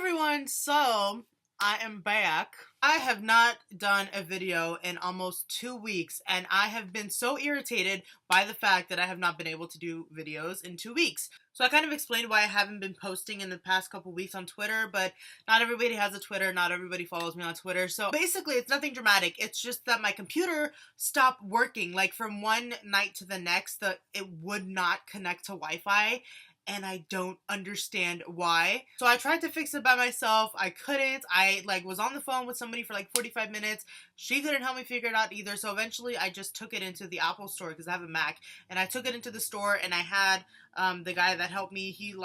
everyone, so I am back. I have not done a video in almost 2 weeks, and I have been so irritated by the fact that I have not been able to do videos in 2 weeks. So I kind of explained why I haven't been posting in the past couple weeks on Twitter, but not everybody has a Twitter, not everybody follows me on Twitter. So basically it's nothing dramatic. It's just that my computer stopped working. Like from one night to the next, it would not connect to Wi-Fi. And I don't understand why. So I tried to fix it by myself. I couldn't. I was on the phone with somebody for like 45 minutes. She couldn't help me figure it out either. So eventually I just took it into the Apple store because I have a Mac. And I took it into the store and I had the guy that helped me, he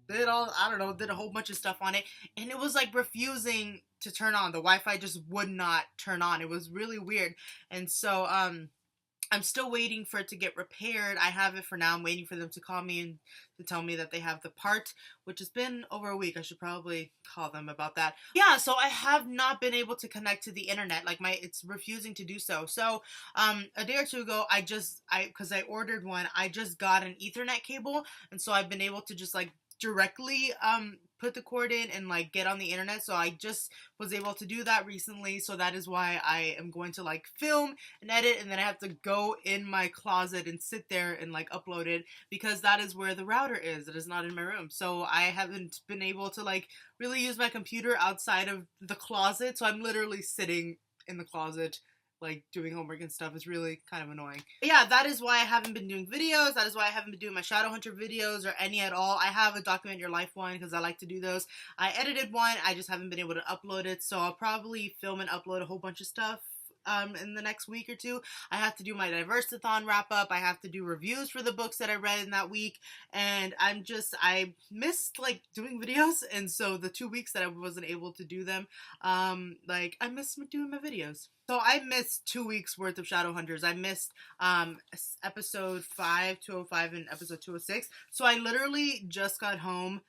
did a whole bunch of stuff on it. And it was refusing to turn on. The Wi-Fi just would not turn on. It was really weird. And so I'm still waiting for it to get repaired. I have it for now. I'm waiting for them to call me and to tell me that they have the part, which has been over a week. I should probably call them about that. Yeah, so I have not been able to connect to the internet. It's refusing to do so. So a day or two ago, because I ordered one, I just got an Ethernet cable, and so I've been able to just directly put the cord in and get on the internet. So I just was able to do that recently. So that is why I am going to film and edit, and then I have to go in my closet and sit there and upload it, because that is where the router is. It is not in my room. So I haven't been able to really use my computer outside of the closet. So I'm literally sitting in the closet doing homework and stuff. Is really kind of annoying. But yeah, that is why I haven't been doing videos. That is why I haven't been doing my Shadowhunter videos or any at all. I have a Document Your Life one because I like to do those. I edited one. I just haven't been able to upload it. So I'll probably film and upload a whole bunch of stuff in the next week or two. I have to do my Diversathon wrap up. I have to do reviews for the books that I read in that week. And I missed doing videos. And so the 2 weeks that I wasn't able to do them, I missed doing my videos. So I missed 2 weeks worth of Shadowhunters. I missed episode 205 and episode 206. So I literally just got home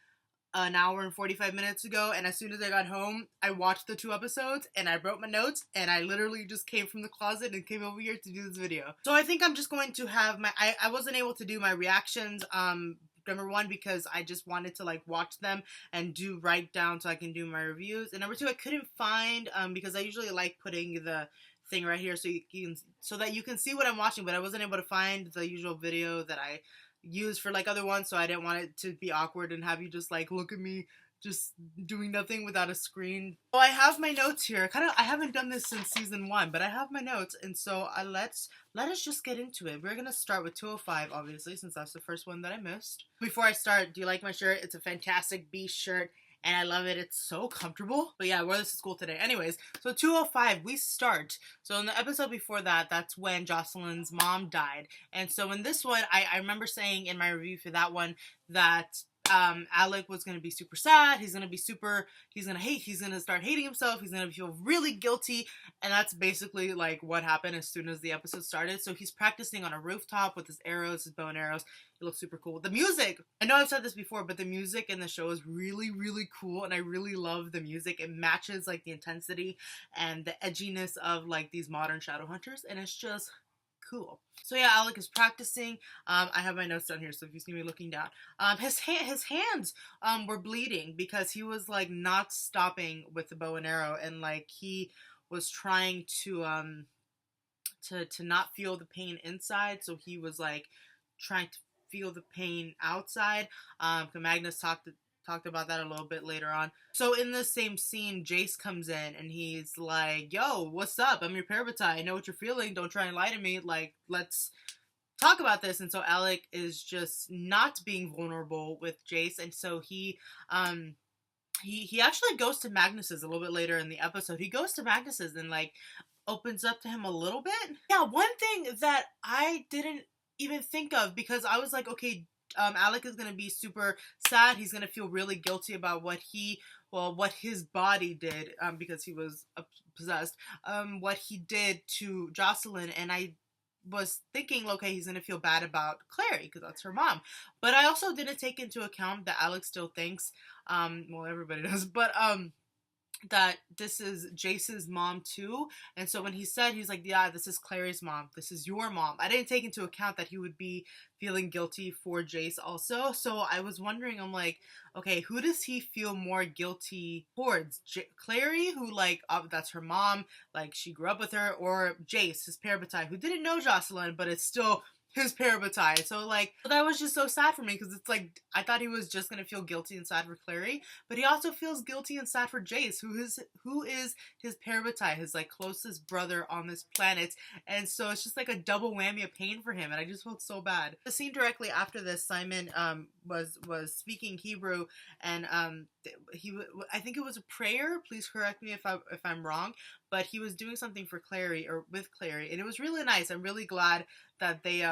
an hour and 45 minutes ago, and as soon as I got home, I watched the 2 episodes, and I wrote my notes, and I literally just came from the closet and came over here to do this video. So I think I'm just going to have I wasn't able to do my reactions, number one, because I just wanted to watch them and write down so I can do my reviews, and number two, I couldn't find, because I usually like putting the thing right here so that you can see what I'm watching, but I wasn't able to find the usual video that I use for other ones, so I didn't want it to be awkward and have you just look at me just doing nothing without a screen. So I have my notes here. I haven't done this since season 1, but I have my notes, and so let us just get into it. We're gonna start with 205, obviously, since that's the first one that I missed. Before I start, do you like my shirt? It's a fantastic beast shirt, and I love it. It's so comfortable. But yeah, I wore this to school today. Anyways, so 205, we start. So in the episode before that, that's when Jocelyn's mom died. And so in this one, I remember saying in my review for that one that Alec was going to be super sad. He's going to start hating himself. He's going to feel really guilty. And that's basically what happened as soon as the episode started. So he's practicing on a rooftop with his arrows, his bow and arrows. It looks super cool. The music, I know I've said this before, but the music in the show is really, really cool. And I really love the music. It matches the intensity and the edginess of these modern Shadowhunters. And it's just cool. So yeah, Alec is practicing. I have my notes down here, so if you see me looking down, his hands were bleeding because he was not stopping with the bow and arrow, and he was trying to not feel the pain inside, so he was trying to feel the pain outside. Magnus talked about that a little bit later on. So in the same scene, Jace comes in and he's like, yo, what's up? I'm your parabatai. I know what you're feeling. Don't try and lie to me. Let's talk about this. And so Alec is just not being vulnerable with Jace. And so he actually goes to Magnus's a little bit later in the episode. He goes to Magnus's and opens up to him a little bit. Yeah, one thing that I didn't even think of, because I was like, okay, Alec is going to be super sad. He's going to feel really guilty about what his body did, because he was possessed, what he did to Jocelyn. And I was thinking, okay, he's going to feel bad about Clary because that's her mom. But I also didn't take into account that Alec still thinks, well, everybody does, but that this is Jace's mom too. And so when he said, he's like, yeah, this is Clary's mom, this is your mom, I didn't take into account that he would be feeling guilty for Jace also. So I was wondering, I'm like, okay, who does he feel more guilty towards? Clary, who like, that's her mom, like she grew up with her, or Jace, his parabatai, who didn't know Jocelyn, but it's still his parabatai. So like, that was just so sad for me, because it's like, I thought he was just gonna feel guilty and sad for Clary, but he also feels guilty and sad for Jace, who is his parabatai, his like closest brother on this planet. And so it's just like a double whammy of pain for him, and I just felt so bad. The scene directly after this, Simon was speaking Hebrew, and I think it was a prayer, please correct me if I'm wrong, but he was doing something for Clary, or with Clary, and it was really nice. I'm really glad that they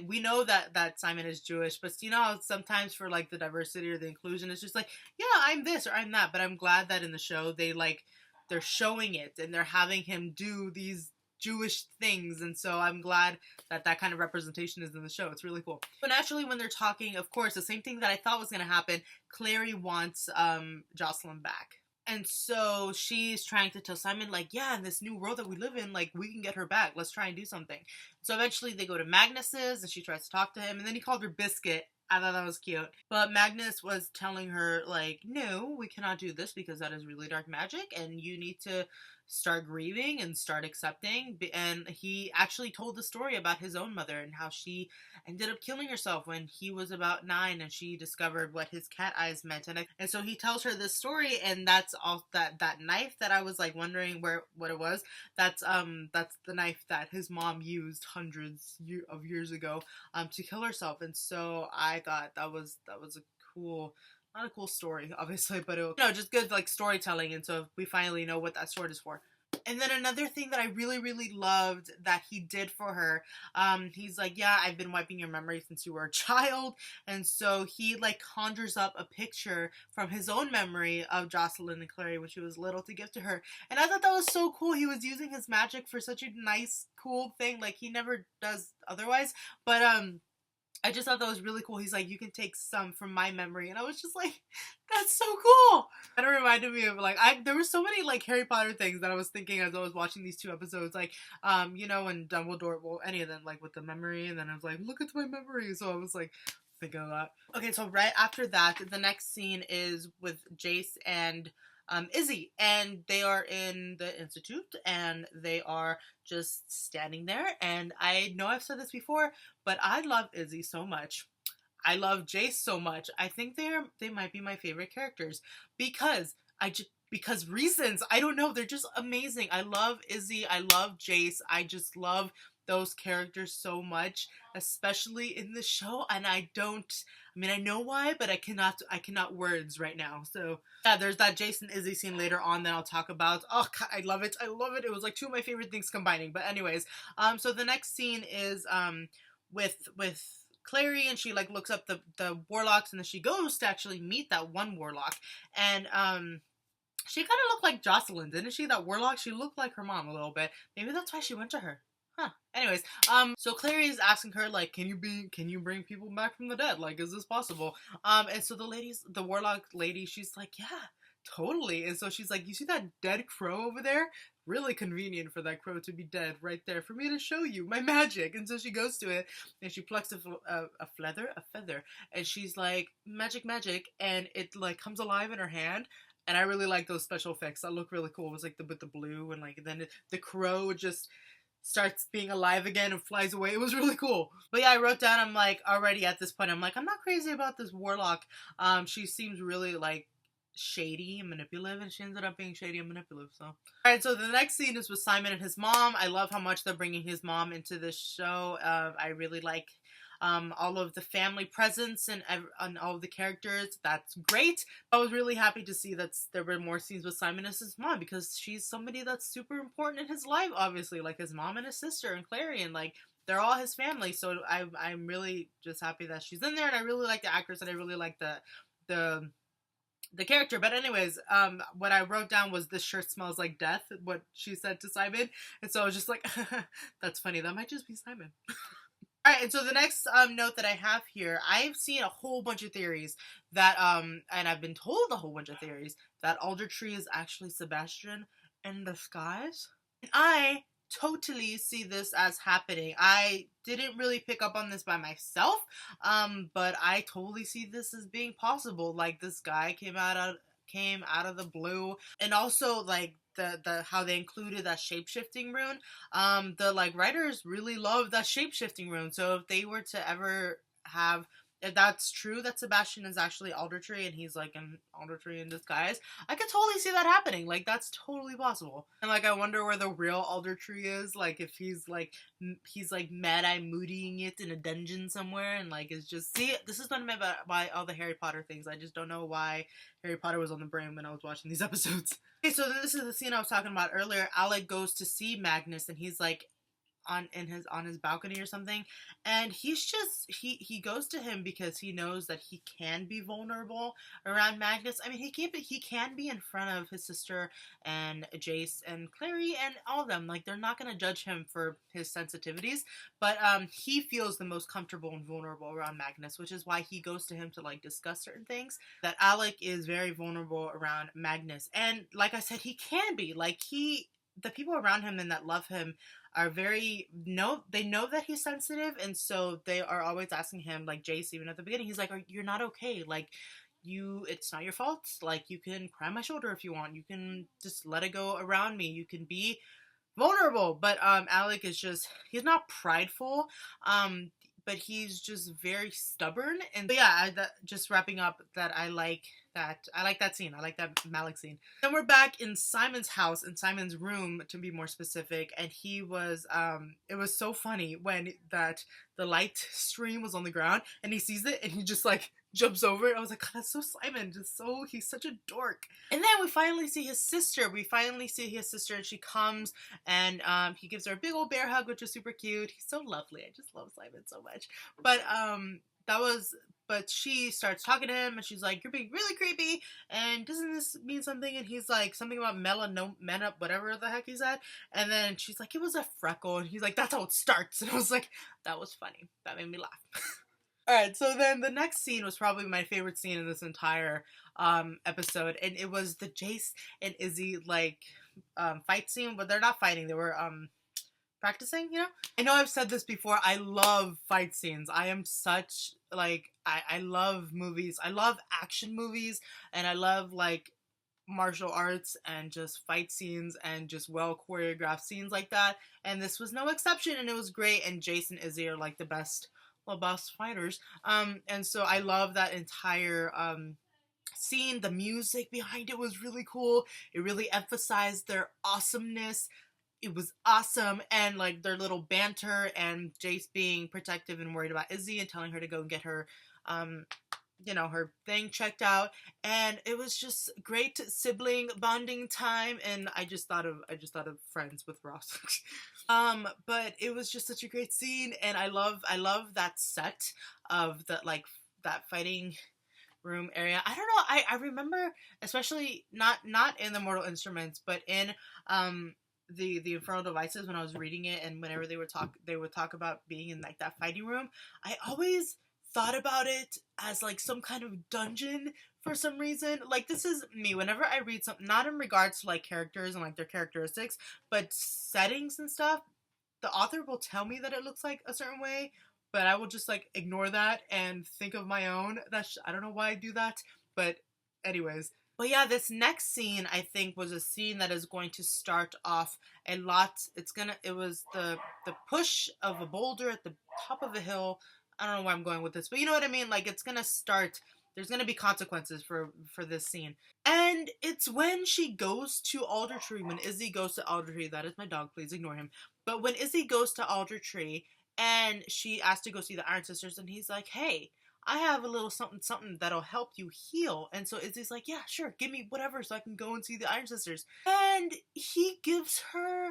we know that Simon is Jewish, but you know how sometimes for like the diversity or the inclusion, it's just like, yeah, I'm this or I'm that. But I'm glad that in the show they're showing it, and they're having him do these Jewish things, and so I'm glad that that kind of representation is in the show. It's really cool. But naturally, when they're talking, of course, the same thing that I thought was going to happen, Clary wants Jocelyn back. And so she's trying to tell Simon, like, yeah, in this new world that we live in, like, we can get her back. Let's try and do something. So eventually they go to Magnus's, and she tries to talk to him, and then he called her Biscuit. I thought that was cute. But Magnus was telling her, like, no, we cannot do this because that is really dark magic, and you need to start grieving and start accepting. And he actually told the story about his own mother and how she ended up killing herself when he was about 9, and she discovered what his cat eyes meant. And so he tells her this story, and that's all that knife that I was like wondering what it was. That's the knife that his mom used hundreds of years ago to kill herself. And so I thought that was a cool, not a cool story, obviously, but it was, you know, just good like storytelling. And so we finally know what that sword is for. And then another thing that I really, really loved that he did for her, he's like, yeah, I've been wiping your memory since you were a child. And so he like conjures up a picture from his own memory of Jocelyn and Clary when she was little to give to her. And I thought that was so cool. He was using his magic for such a nice, cool thing, like he never does otherwise. But I just thought that was really cool. He's like, you can take some from my memory. And I was just like, that's so cool. And it reminded me of like, there were so many like Harry Potter things that I was thinking as I was watching these 2 episodes. Like, you know, and Dumbledore, well, any of them, like with the memory. And then I was like, look at my memory. So I was like, thinking of that. Okay, so right after that, the next scene is with Jace and Izzy, and they are in the institute, and they are just standing there. And I know I've said this before, but I love Izzy so much. I love Jace so much. I think they might be my favorite characters because because reasons, I don't know, they're just amazing. I love Izzy, I love Jace, I just love those characters so much, especially in the show. And I know why, but I cannot words right now. So yeah, there's that Jace and Izzy scene later on that I'll talk about. Oh God, I love it. It was like 2 of my favorite things combining. But anyways, so the next scene is with Clary, and she like looks up the warlocks, and then she goes to actually meet that one warlock. And she kind of looked like Jocelyn, didn't she? That warlock, she looked like her mom a little bit. Maybe that's why she went to her. Huh. Anyways, so Clary is asking her, like, can you bring people back from the dead? Like, is this possible? And so the warlock lady, she's like, yeah, totally. And so she's like, you see that dead crow over there? Really convenient for that crow to be dead right there for me to show you my magic. And so she goes to it, and she plucks a feather, and she's like, magic, and it like comes alive in her hand. And I really like those special effects. That look really cool. It was like with the blue, and like then the crow just starts being alive again and flies away. It was really cool. But yeah, I wrote down, I'm like, already at this point, I'm like, I'm not crazy about this warlock. She seems really like shady and manipulative, and she ended up being shady and manipulative. So alright, so the next scene is with Simon and his mom. I love how much they're bringing his mom into this show. I really like all of the family presence and all of the characters. That's great. I was really happy to see that there were more scenes with Simon as his mom, because she's somebody that's super important in his life, obviously, like his mom and his sister and Clary, and like they're all his family. So I'm really just happy that she's in there, and I really like the actress, and I really like the character. But anyways, what I wrote down was, this shirt smells like death, what she said to Simon. And so I was just like, that's funny, that might just be Simon. Alright, and so the next note that I have here, I've seen a whole bunch of theories that and I've been told a whole bunch of theories that Aldertree is actually Sebastian in disguise. And I totally see this as happening. I didn't really pick up on this by myself, but I totally see this as being possible. Like, this guy came out of the blue, and also like the how they included that shape-shifting rune. The like writers really love that shape-shifting rune, so if they were to ever have, if that's true that Sebastian is actually Aldertree and he's like an Aldertree in disguise, I could totally see that happening. Like, that's totally possible. And like, I wonder where the real Aldertree is. Like, if he's like mad-eye moodying it in a dungeon somewhere, and like it's just, see, this is what I meant by all the Harry Potter things. I just don't know why Harry Potter was on the brain when I was watching these episodes. Okay, so this is the scene I was talking about earlier. Alec goes to see Magnus, and he's like on his balcony or something, and he's just he goes to him because he knows that he can be vulnerable around Magnus. I mean, he can be in front of his sister and Jace and Clary and all of them. Like, they're not gonna judge him for his sensitivities, but he feels the most comfortable and vulnerable around Magnus, which is why he goes to him to like discuss certain things. That Alec is very vulnerable around Magnus, and like I said, he can be like, the people around him and that love him are very, they know that he's sensitive, and so they are always asking him, like Jace, even at the beginning, he's like, you're not okay, like, it's not your fault, like, you can cry on my shoulder if you want, you can just let it go around me, you can be vulnerable. But Alec is just, he's not prideful, but he's just very stubborn. And so, yeah, just wrapping up, that I like that scene. I like that Malik scene. Then we're back in Simon's house, in Simon's room to be more specific, and he was it was so funny when the light stream was on the ground and he sees it and he just like jumps over it. I was like, God, that's so Simon, he's such a dork. And then we finally see his sister. And she comes, and he gives her a big old bear hug, which is super cute. He's so lovely. I just love Simon so much. But she starts talking to him, and she's like, you're being really creepy, and doesn't this mean something? And he's like, something about melanoma, whatever the heck he said. And then she's like, it was a freckle, and he's like, that's how it starts. And I was like, that was funny. That made me laugh. Alright, so then the next scene was probably my favorite scene in this entire episode, and it was the Jace and Izzy like fight scene, but they're not fighting, they were practicing, you know? I know I've said this before, I love fight scenes. I am such, like, I love movies. I love action movies, and I love, like, martial arts and just fight scenes and just well choreographed scenes like that. And this was no exception, and it was great, and Jace and Izzy are, like, the best fighters. And so I love that entire, scene. The music behind it was really cool. It really emphasized their awesomeness. It was awesome, and like their little banter, and Jace being protective and worried about Izzy and telling her to go and get her, her thing checked out, and it was just great sibling bonding time, and I just thought of Friends with Ross. But it was just such a great scene, and I love that set of that fighting room area. I don't know, I remember, especially not in the Mortal Instruments, but in the Infernal Devices, when I was reading it, and whenever they would talk about being in like that fighting room, I always thought about it as like some kind of dungeon for some reason. Like, this is me, whenever I read something, not in regards to like characters and like their characteristics, but settings and stuff, the author will tell me that it looks like a certain way, but I will just like ignore that and think of my own. I don't know why I do that, but anyways. But yeah, this next scene, I think, was a scene that is going to start off a lot. It was the push of a boulder at the top of a hill. I don't know where I'm going with this, but you know what I mean? Like, it's gonna start, there's gonna be consequences for this scene. And it's when she goes to Aldertree, when Izzy goes to Aldertree, that is my dog, please ignore him. But when Izzy goes to Aldertree, and she asked to go see the Iron Sisters, and he's like, hey, I have a little something that'll help you heal. And so Izzy's like, yeah, sure, give me whatever so I can go and see the Iron Sisters. And he gives her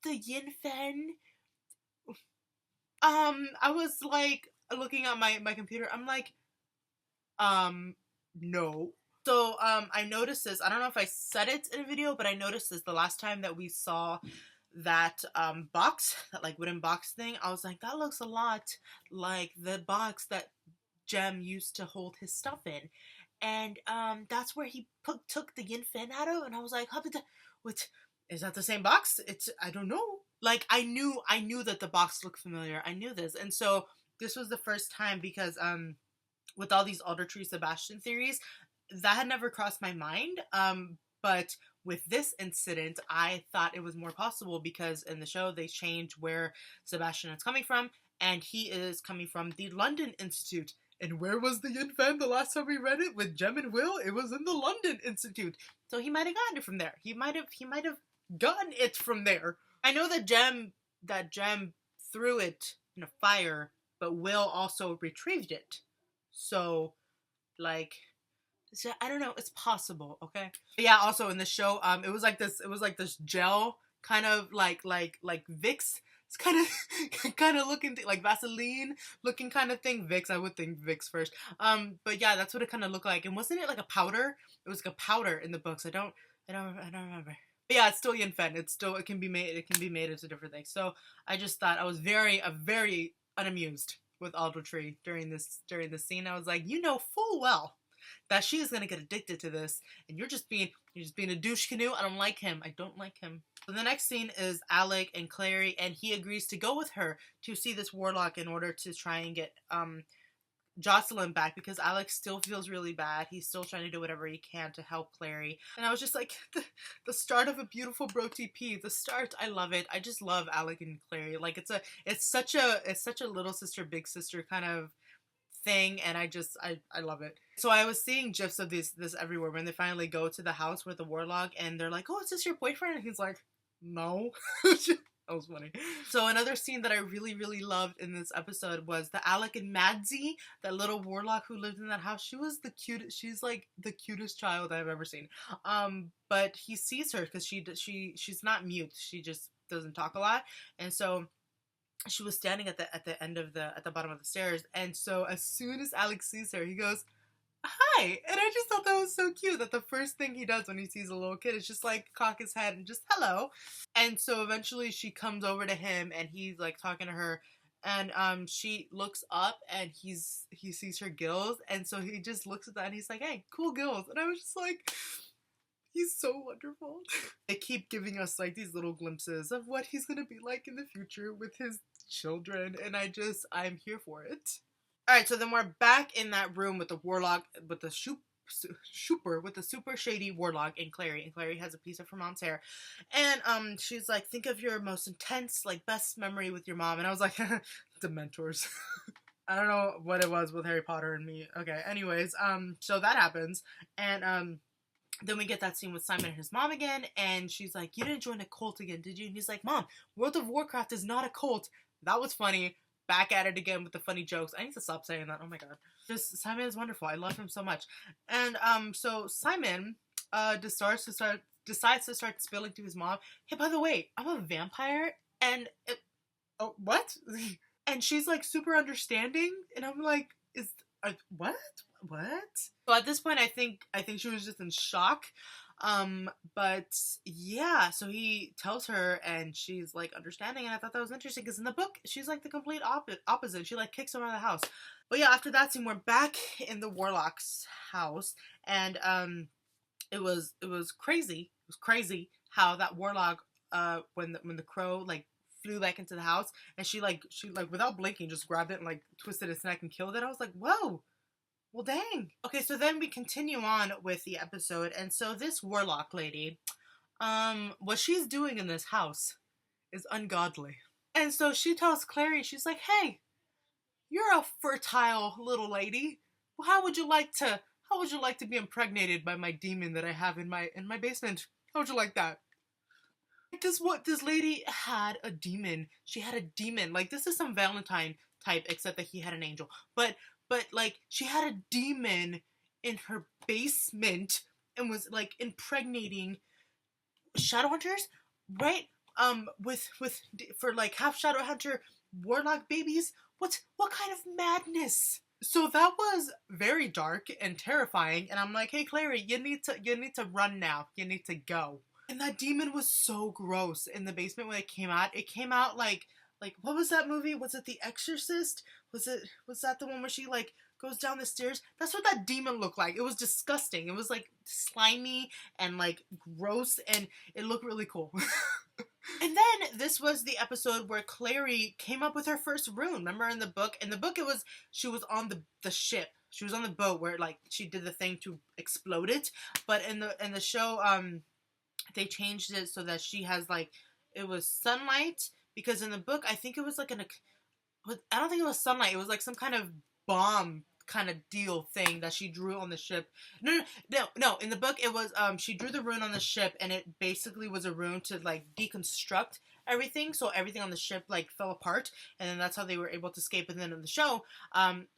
the Yin Fen. I was like looking at my computer. I'm like, no. So I noticed this. I don't know if I said it in a video, but I noticed this the last time that we saw that box, that like wooden box thing, I was like, that looks a lot like the box that Jem used to hold his stuff in. And that's where he took the yin fin out of, and I was like, what, is that the same box? It's, I don't know. Like, I knew that the box looked familiar. I knew this. And so this was the first time, because with all these Alder Tree Sebastian theories, that had never crossed my mind. But with this incident, I thought it was more possible, because in the show they change where Sebastian is coming from, and he is coming from the London Institute. And where was the yin fan the last time we read it with Jem and Will? It was in the London Institute. So he might have gotten it from there. He might have gotten it from there. I know that Jem threw it in a fire, but Will also retrieved it. So, like, so I don't know. It's possible, okay? But yeah. Also in the show, it was like this gel kind of like Vicks. It's kind of looking like Vaseline looking kind of thing. Vicks, I would think Vicks first. But yeah, that's what it kind of looked like. And wasn't it like a powder? It was like a powder in the books. I don't remember. But yeah, it's still yin fen. It can be made into different things. So I just thought I was very unamused with Alder Tree during this scene. I was like, you know full well that she is gonna get addicted to this, and you're just being a douche canoe. I don't like him. So the next scene is Alec and Clary, and he agrees to go with her to see this warlock in order to try and get Jocelyn back, because Alex still feels really bad. He's still trying to do whatever he can to help Clary. And I was just like, the start of a beautiful bro TP. The start, I love it. I just love Alec and Clary. Like, it's such a little sister big sister kind of thing, and I love it. So I was seeing gifs of this everywhere when they finally go to the house with the warlock, and they're like, oh, is this your boyfriend? And he's like, no. That was funny. So another scene that I really, really loved in this episode was the Alec and Madsy, that little warlock who lived in that house. She was the cutest. She's like the cutest child I've ever seen. But he sees her because she's not mute. She just doesn't talk a lot, and so she was standing at the end of at the bottom of the stairs. And so as soon as Alex sees her, he goes, hi. And I just thought that was so cute, that the first thing he does when he sees a little kid is just like cock his head and just hello. And so eventually she comes over to him, and he's like talking to her, and she looks up, and he sees her gills, and so he just looks at that and he's like, hey, cool gills. And I was just like, he's so wonderful. They keep giving us like these little glimpses of what he's gonna be like in the future with his children, and I'm here for it. Alright, so then we're back in that room with the warlock, with the super shady warlock and Clary. And Clary has a piece of her mom's hair. And she's like, think of your most intense, like, best memory with your mom. And I was like, Dementors. I don't know what it was with Harry Potter and me. Okay, anyways, so that happens. And then we get that scene with Simon and his mom again. And she's like, you didn't join a cult again, did you? And he's like, Mom, World of Warcraft is not a cult. That was funny. Back at it again with the funny jokes. I need to stop saying that. Oh my god. Just, Simon is wonderful. I love him so much. And so Simon decides to start spilling to his mom, hey, by the way, I'm a vampire. And oh, what? And she's like super understanding, and I'm like, what? So at this point, I think she was just in shock. But yeah, so he tells her, and she's like understanding, and I thought that was interesting, because in the book, she's like the complete opposite. She like kicks him out of the house. But yeah, after that scene, we're back in the warlock's house, and it was crazy. It was crazy how that warlock, when the crow like flew back into the house, and she without blinking just grabbed it and like twisted its neck and killed it. I was like, whoa. Well, dang. Okay, so then we continue on with the episode, and so this warlock lady, what she's doing in this house is ungodly. And so she tells Clary, she's like, hey, you're a fertile little lady. Well, how would you like to be impregnated by my demon that I have in my basement? How would you like that? This lady had a demon. She had a demon. Like, this is some Valentine type, except that he had an angel. But like, she had a demon in her basement and was like impregnating Shadowhunters, right? For like half Shadowhunter warlock babies. What kind of madness? So that was very dark and terrifying. And I'm like, hey, Clary, you need to run now. You need to go. And that demon was so gross in the basement when it came out. It came out like what was that movie? Was it The Exorcist? Was that the one where she like goes down the stairs? That's what that demon looked like. It was disgusting. It was like slimy and like gross, and it looked really cool. And then this was the episode where Clary came up with her first rune. Remember in the book? In the book, it was she was on the ship. She was on the boat where like she did the thing to explode it. But in the show, they changed it so that she has like it was sunlight, because in the book I think it was like I don't think it was sunlight. It was like some kind of bomb kind of deal thing that she drew on the ship. No. In the book, it was she drew the rune on the ship, and it basically was a rune to like deconstruct everything, so everything on the ship like fell apart, and then that's how they were able to escape. And then in the show,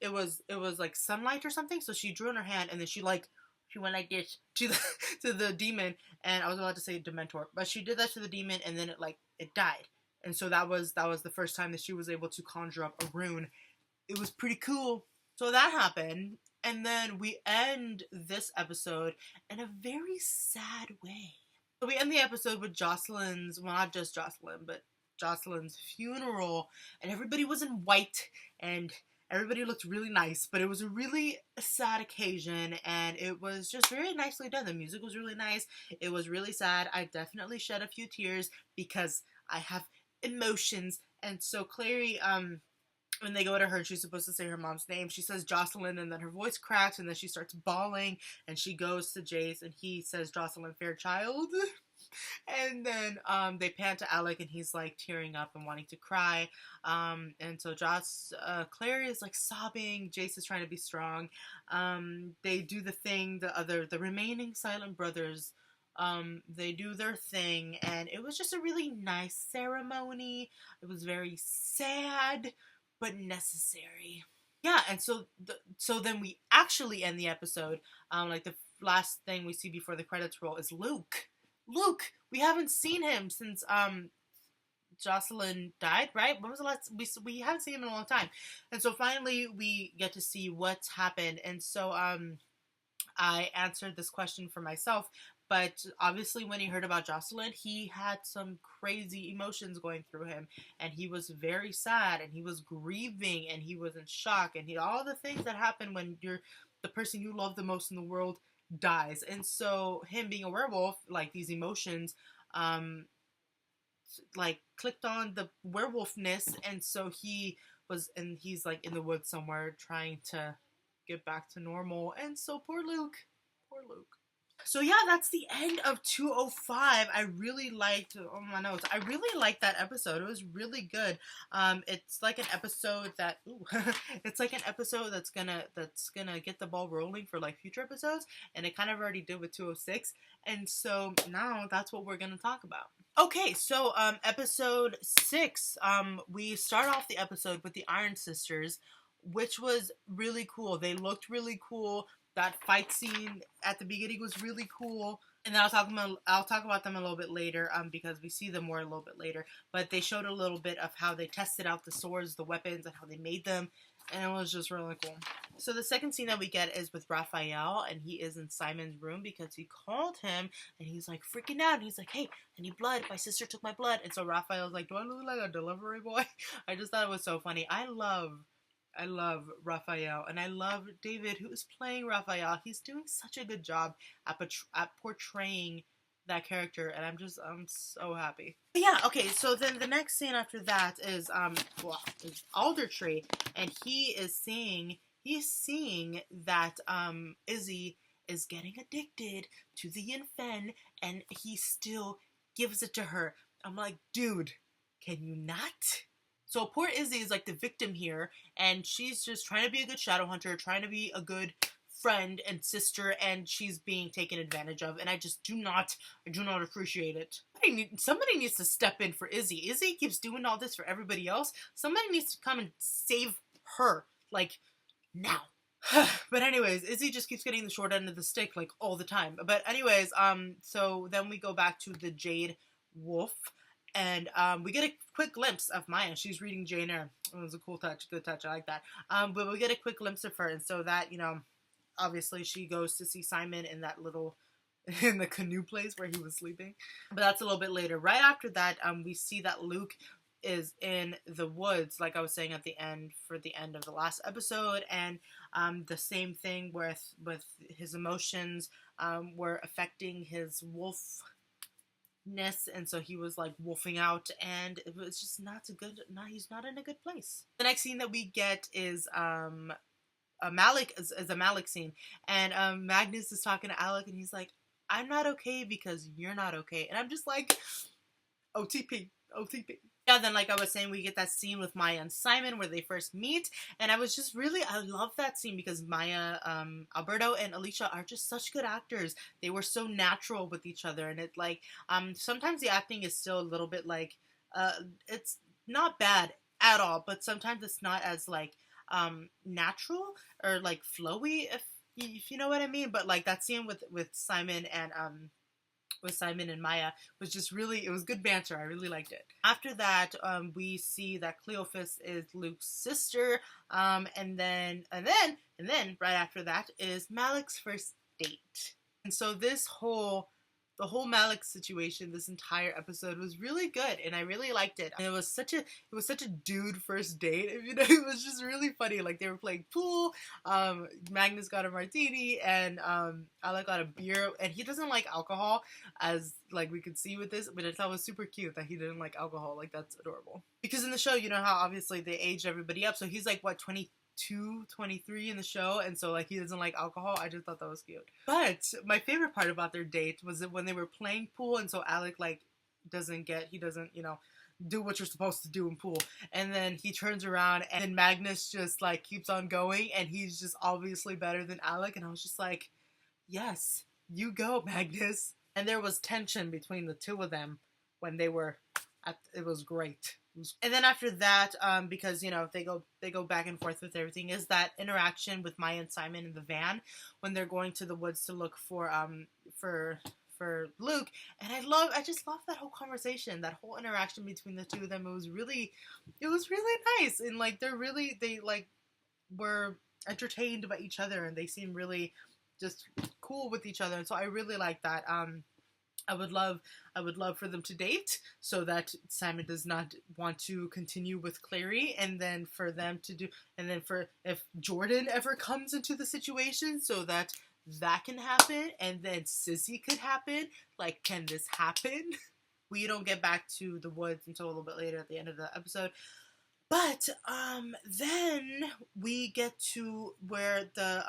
it was like sunlight or something. So she drew in her hand, and then she went like this to the demon, and I was about to say Dementor, but she did that to the demon, and then it died. And so that was the first time that she was able to conjure up a rune. It was pretty cool. So that happened, and then we end this episode in a very sad way. So we end the episode with Jocelyn's, well, not just Jocelyn, but Jocelyn's funeral, and everybody was in white, and everybody looked really nice, but it was a really sad occasion, and it was just very nicely done. The music was really nice. It was really sad. I definitely shed a few tears because I have emotions. And so Clary, when they go to her and she's supposed to say her mom's name, she says Jocelyn, and then her voice cracks, and then she starts bawling, and she goes to Jace, and he says Jocelyn Fairchild. And then they pan to Alec, and he's like tearing up and wanting to cry. And so Clary is like sobbing. Jace is trying to be strong. They do the thing. The remaining silent brothers, they do their thing, and it was just a really nice ceremony. It was very sad, but necessary. Yeah, and so then we actually end the episode. Like the last thing we see before the credits roll is Luke. We haven't seen him since Jocelyn died, right? When was the last we haven't seen him in a long time. And so finally we get to see what's happened. And so I answered this question for myself, but obviously when he heard about Jocelyn, he had some crazy emotions going through him, and he was very sad, and he was grieving, and he was in shock, and all the things that happen when the person you love the most in the world dies. And so him being a werewolf, like these emotions like clicked on the werewolfness, and so he's like in the woods somewhere trying to get back to normal. And so poor Luke. So yeah, that's the end of 205. I really liked, on my notes, I really liked that episode. It was really good. It's like an episode that, it's like an episode that's gonna get the ball rolling for like future episodes, and it kind of already did with 206. And so now that's what we're gonna talk about. Okay, so episode 6, we start off the episode with the Iron Sisters, which was really cool. They looked really cool. That fight scene at the beginning was really cool, and then I'll talk about them a little bit later, because we see them more a little bit later. But they showed a little bit of how they tested out the swords, the weapons, and how they made them, and it was just really cool. So the second scene that we get is with Raphael, and he is in Simon's room because he called him, and he's like freaking out, and he's like, "Hey, I need blood. My sister took my blood." And so Raphael's like, "Do I look like a delivery boy?" I just thought it was so funny. I love Raphael, and I love David, who is playing Raphael. He's doing such a good job at portraying that character, and I'm so happy. But yeah, okay, so then the next scene after that is Aldertree, and he's seeing that Izzy is getting addicted to the Yin-Fen, and he still gives it to her. I'm like, dude, can you not? So poor Izzy is like the victim here, and she's just trying to be a good Shadowhunter, trying to be a good friend and sister, and she's being taken advantage of, and I do not appreciate it. Somebody needs to step in for Izzy. Izzy keeps doing all this for everybody else. Somebody needs to come and save her, like, now. But anyways, Izzy just keeps getting the short end of the stick, like, all the time. But anyways, so then we go back to the Jade Wolf, and we get a quick glimpse of Maya. She's reading Jane Eyre. It was a cool touch, good touch, I like that. But we get a quick glimpse of her, and so that, obviously she goes to see Simon in that little in the canoe place where he was sleeping. But that's a little bit later. Right after that, we see that Luke is in the woods, like I was saying at the end, for the end of the last episode, and the same thing with his emotions were affecting his wolfness, and so he was like wolfing out, and it was just he's not in a good place. The next scene that we get is a Malik scene, and Magnus is talking to Alec, and he's like, I'm not okay because you're not okay, and I'm just like, OTP. Yeah, then like I was saying, we get that scene with Maya and Simon where they first meet, and I love that scene because Maya, Alberto, and Alicia are just such good actors. They were so natural with each other, and it like sometimes the acting is still a little bit like it's not bad at all, but sometimes it's not as like natural or like flowy, if you know what I mean. But like that scene with Simon and Maya was just really, it was good banter. I really liked it. After that, we see that Cleophas is Luke's sister, and then right after that is Malik's first date. And so the whole Malik situation, this entire episode was really good, and I really liked it. And it was such a dude first date. You know, it was just really funny. Like they were playing pool. Magnus got a martini, and Alec got a beer. And he doesn't like alcohol, as like we could see with this. But I thought it was super cute that he didn't like alcohol. Like that's adorable. Because in the show, you know how obviously they aged everybody up. So he's like what 22, 23 in the show, and so like he doesn't like alcohol. I just thought that was cute. But my favorite part about their date was that when they were playing pool, and so Alec like doesn't you know, do what you're supposed to do in pool, and then he turns around and then Magnus just like keeps on going, and he's just obviously better than Alec, and I was just like, yes, you go, Magnus. And there was tension between the two of them when they were it was great. And then after that, because you know they go back and forth with everything, is that interaction with Maya and Simon in the van when they're going to the woods to look for Luke. And I just love that whole conversation, that whole interaction between the two of them. It was really nice, and like they like were entertained by each other, and they seemed really just cool with each other, and so I really like that. I would love for them to date so that Simon does not want to continue with Clary, and then for them to do, and then for if Jordan ever comes into the situation so that can happen, and then Sissy could happen. Like, can this happen? We don't get back to the woods until a little bit later at the end of the episode. But then we get to where the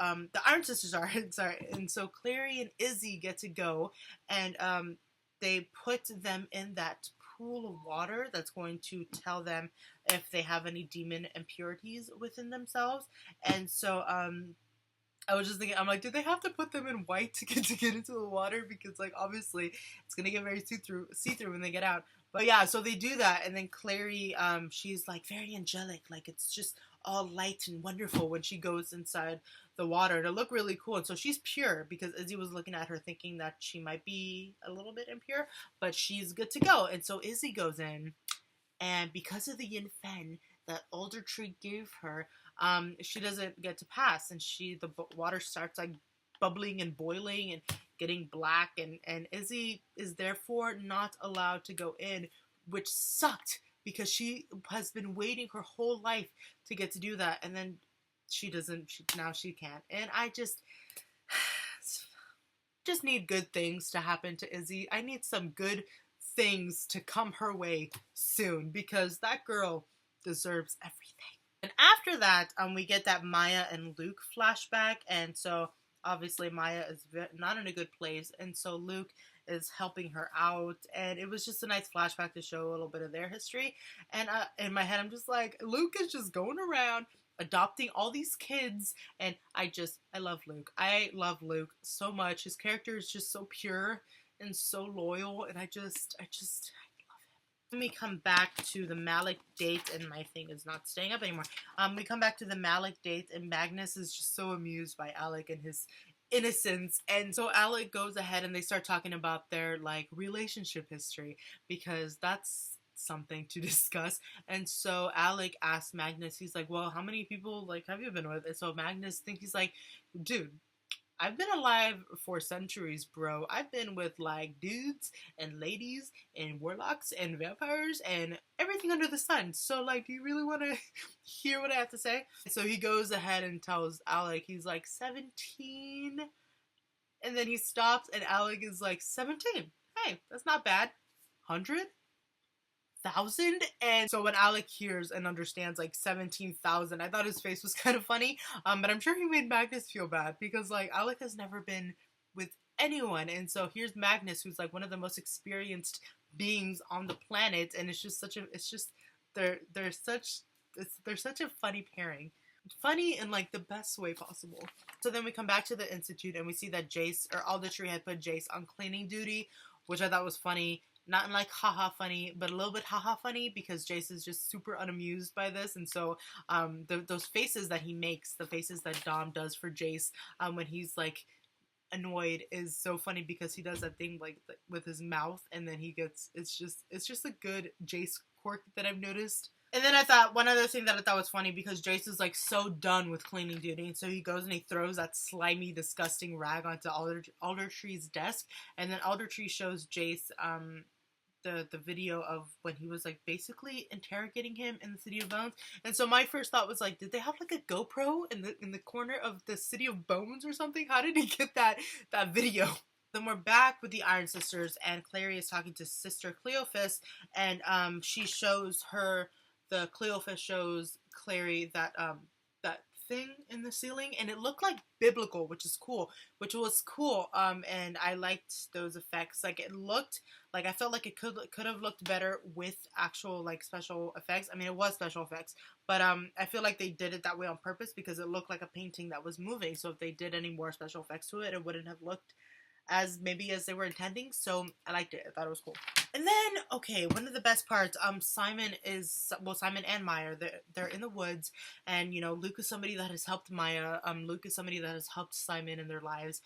Iron Sisters are. Sorry, and so Clary and Izzy get to go, and they put them in that pool of water that's going to tell them if they have any demon impurities within themselves. And so I was just thinking, I'm like, do they have to put them in white to get into the water? Because like obviously it's gonna get very see-through when they get out. But yeah, so they do that, and then Clary, she's like very angelic, like it's just all light and wonderful when she goes inside the water, and it looked really cool. And so she's pure, because Izzy was looking at her thinking that she might be a little bit impure, but she's good to go. And so Izzy goes in, and because of the yin fen that Alder Tree gave her, she doesn't get to pass, and the water starts like bubbling and boiling and getting black, and Izzy is therefore not allowed to go in, which sucked because she has been waiting her whole life to get to do that, and then now she can't. And I just need good things to happen to Izzy. I need some good things to come her way soon, because that girl deserves everything. And after that, we get that Maya and Luke flashback, and so obviously Maya is not in a good place, and so Luke is helping her out, and it was just a nice flashback to show a little bit of their history. And in my head, I'm just like, Luke is just going around adopting all these kids, and I love Luke. I love Luke so much. His character is just so pure and so loyal, and I love him. Then we come back to the Malik date, and my thing is not staying up anymore. We come back to the Malik date, and Magnus is just so amused by Alec and his innocence, and so Alec goes ahead and they start talking about their like relationship history, because that's something to discuss. And so Alec asks Magnus, he's like, well, how many people like have you been with? And so Magnus thinks, he's like, dude, I've been alive for centuries, bro. I've been with like dudes and ladies and warlocks and vampires and everything under the sun. So like, do you really want to hear what I have to say? So he goes ahead and tells Alec he's like 17, and then he stops and Alec is like 17. Hey, that's not bad. 100,000. And so when Alec hears and understands like 17,000, I thought his face was kind of funny. But I'm sure he made Magnus feel bad because like Alec has never been with anyone, and so here's Magnus, who's like one of the most experienced beings on the planet, and it's just such a, it's just they're such a funny pairing. Funny in like the best way possible. So then we come back to the institute and we see that Jace, or Aldertree, had put Jace on cleaning duty, which I thought was funny. Not in like haha funny, but a little bit haha funny, because Jace is just super unamused by this. And so those faces that he makes, the faces that Dom does for Jace when he's like annoyed, is so funny, because he does that thing like with his mouth, and then he gets, it's just a good Jace quirk that I've noticed. And then I thought, one other thing that I thought was funny, because Jace is like so done with cleaning duty, and so he goes and he throws that slimy, disgusting rag onto Aldertree's desk, and then Aldertree shows Jace the video of when he was like basically interrogating him in the City of Bones. And so my first thought was like, did they have like a GoPro in the corner of the City of Bones or something? How did he get that video? Then we're back with the Iron Sisters, and Clary is talking to Sister Cleophas, and she shows her, the Cleophas shows Clary that that thing in the ceiling, and it looked like biblical, which was cool. And I liked those effects. Like, it looked like, I felt like it could have looked better with actual like special effects. I mean, it was special effects, but I feel like they did it that way on purpose, because it looked like a painting that was moving. So if they did any more special effects to it, it wouldn't have looked as they were intending. So I liked it. I thought it was cool. And then, okay, one of the best parts, Simon and Maya, they're in the woods, and, you know, Luke is somebody that has helped Maya, Luke is somebody that has helped Simon in their lives.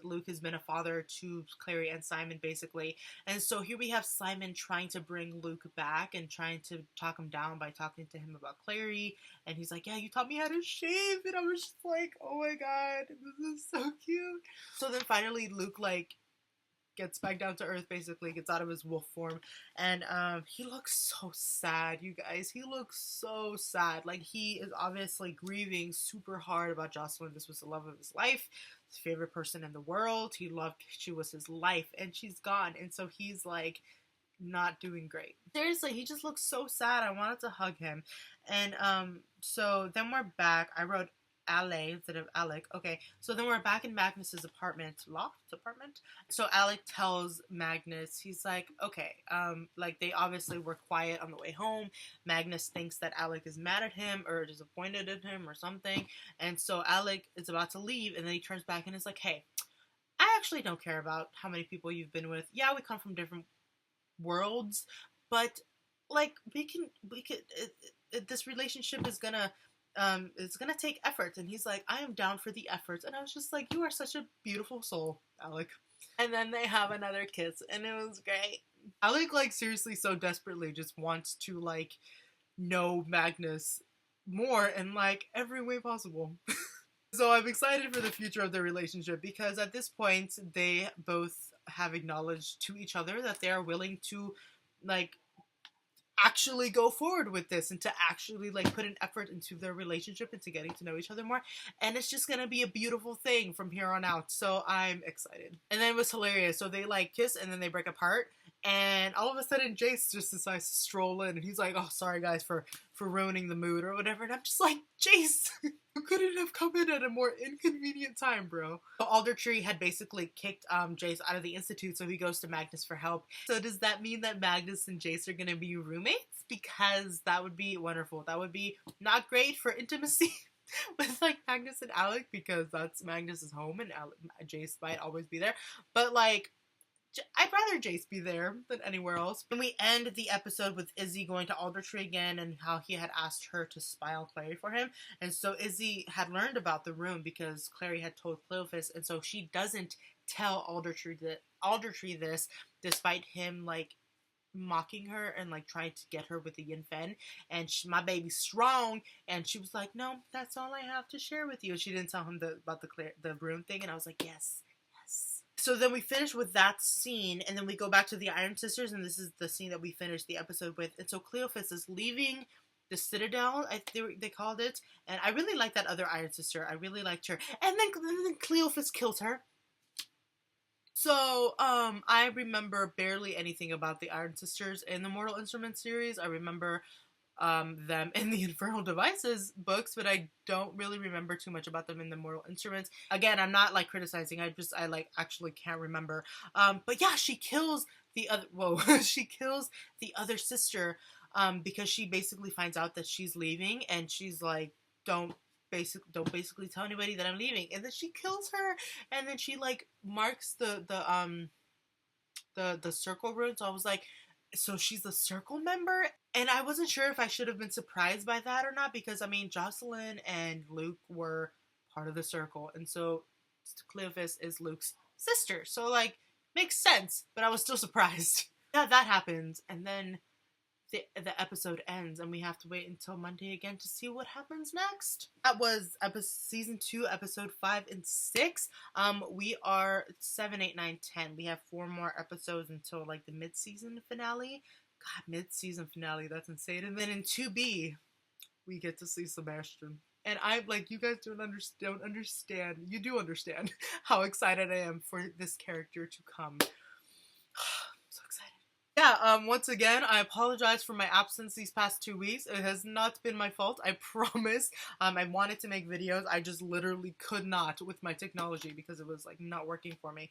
Luke has been a father to Clary and Simon, basically, and so here we have Simon trying to bring Luke back, and trying to talk him down by talking to him about Clary, and he's like, yeah, you taught me how to shave, and I was just like, oh my god, this is so cute. So then finally Luke, like, gets back down to earth, basically, gets out of his wolf form, and he looks so sad, you guys. He looks so sad. Like, he is obviously grieving super hard about Jocelyn. This was the love of his life, his favorite person in the world. She was his life, and she's gone, and so he's like not doing great. Seriously, he just looks so sad. I wanted to hug him. And so then we're back. I wrote Ale instead of Alec. Okay, so then we're back in Magnus's loft apartment. So Alec tells Magnus, he's like, okay, like, they obviously were quiet on the way home. Magnus thinks that Alec is mad at him or disappointed in him or something, and so Alec is about to leave, and then he turns back and is like, hey, I actually don't care about how many people you've been with. Yeah, we come from different worlds, but like, this relationship is gonna it's gonna take efforts. And he's like, I am down for the efforts. And I was just like, you are such a beautiful soul, Alec. And then they have another kiss, and it was great. Alec, like, seriously so desperately just wants to, like, know Magnus more in, like, every way possible. So I'm excited for the future of their relationship, because at this point they both have acknowledged to each other that they are willing to, like, actually go forward with this, and to actually, like, put an effort into their relationship, into getting to know each other more, and it's just gonna be a beautiful thing from here on out. So I'm excited. And then it was hilarious. So they, like, kiss, and then they break apart, and all of a sudden Jace just decides to stroll in, and he's like, oh, sorry guys for ruining the mood or whatever. And I'm just like, Jace, you couldn't have come in at a more inconvenient time, bro. So Aldertree had basically kicked Jace out of the Institute, so he goes to Magnus for help. So does that mean that Magnus and Jace are gonna be roommates? Because that would be wonderful. That would be not great for intimacy with, like, Magnus and Alec, because that's Magnus's home, and Jace might always be there. But, like, I'd rather Jace be there than anywhere else. And we end the episode with Izzy going to Aldertree again, and how he had asked her to spy on Clary for him. And so Izzy had learned about the room because Clary had told Cleophas, and so she doesn't tell Aldertree this, despite him, like, mocking her and like trying to get her with the yin fen, and my baby's strong, and she was like, no, that's all I have to share with you. She didn't tell him about the rune thing, and I was like, yes, yes. So then we finish with that scene, and then we go back to the Iron Sisters, and this is the scene that we finished the episode with. And so Cleophas is leaving the Citadel, they called it, and I really liked that other Iron Sister. I really liked her, and then Cleophas kills her. So, I remember barely anything about the Iron Sisters in the Mortal Instruments series. I remember them in the Infernal Devices books, but I don't really remember too much about them in the Mortal Instruments. Again, I'm not like criticizing. I like actually can't remember. But yeah, she kills the other. Whoa, she kills the other sister because she basically finds out that she's leaving, and she's like, don't basically tell anybody that I'm leaving, and then she kills her, and then she like marks the circle rune. So I was like, so she's a circle member, and I wasn't sure if I should have been surprised by that or not, because I mean Jocelyn and Luke were part of the circle, and so Cleophas is Luke's sister, so like makes sense, but I was still surprised. Yeah, that happens, and then the episode ends, and we have to wait until Monday again to see what happens next. That was season 2, episode 5 and 6. We are 7, 8, 9, 10. We have 4 more episodes until like the mid-season finale. God, mid-season finale, that's insane. And then in 2B, we get to see Sebastian. And I'm like, you guys don't understand. You do understand how excited I am for this character to come. Yeah, once again, I apologize for my absence these past 2 weeks. It has not been my fault, I promise. I wanted to make videos. I just literally could not with my technology because it was like not working for me.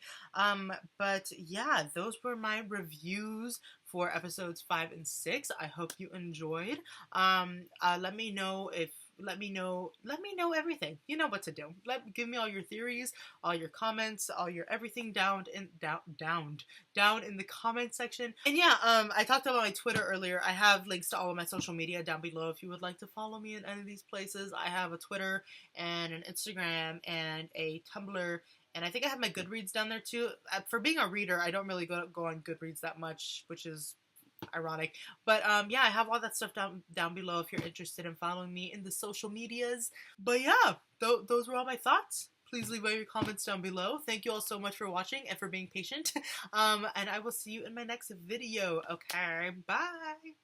But yeah, those were my reviews for episodes 5 and 6. I hope you enjoyed. Let me know everything. You know what to do. Give me all your theories, all your comments, all your everything down in the comment section. And yeah, I talked about my Twitter earlier. I have links to all of my social media down below if you would like to follow me in any of these places. I have a Twitter and an Instagram and a Tumblr, and I think I have my Goodreads down there too. For being a reader, I don't really go on Goodreads that much, which is ironic, but yeah, I have all that stuff down below if you're interested in following me in the social medias. But yeah, those were all my thoughts. Please leave all your comments down below. Thank you all so much for watching and for being patient. And I will see you in my next video. Okay, bye.